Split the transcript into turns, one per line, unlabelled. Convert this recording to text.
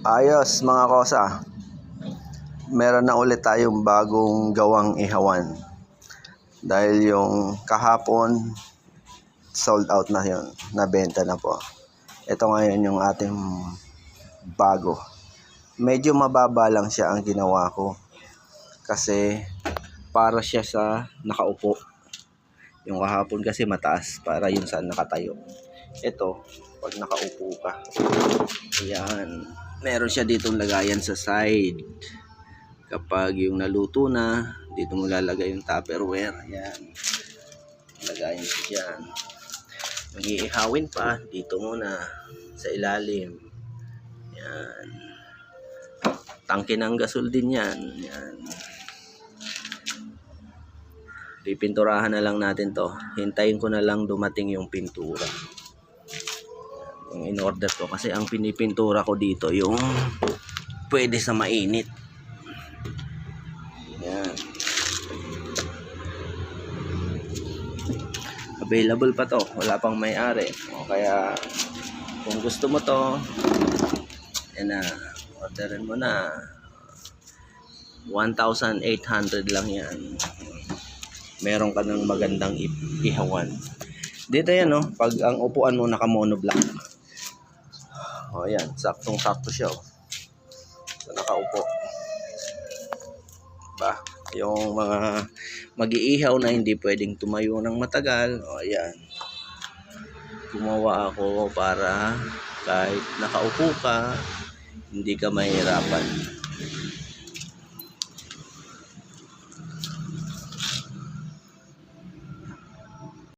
Ayos mga kosa, meron na ulit tayong bagong gawang ihawan. Dahil yung kahapon, sold out na yun, nabenta na po. Ito ngayon yung ating bago. Medyo mababa lang siya ang ginawa ko. Kasi para siya sa nakaupo. Yung kahapon kasi mataas, para yun sa nakatayo. Ito, pag nakaupo ka, ayan, meron siya ditong lagayan sa side. Kapag yung naluto na, dito mo lalagay yung Tupperware. Ayan, lagayan siya dyan. Yung iihawin pa, dito muna sa ilalim. Ayan, tangke ng gasol din yan. Ayan, pipinturahan na lang natin to. Hintayin ko na lang dumating yung pintura. Yung in-order ko. Kasi ang pinipintura ko dito yung pwede sa mainit. Yan. Available pa to. Wala pang may-ari. O kaya kung gusto mo to, yan na. Orderin mo na. 1,800 lang yan. Meron ka ng magandang ihawan. Dito yan, no? Pag ang upuan mo naka-monoblock. O, yan. Saktong-sakto siya, oh. So, nakaupo. Ba? Yung mga mag-iihaw na hindi pwedeng tumayo ng matagal. O, yan. Gumawa ako para kahit nakaupo ka, hindi ka mahirapan.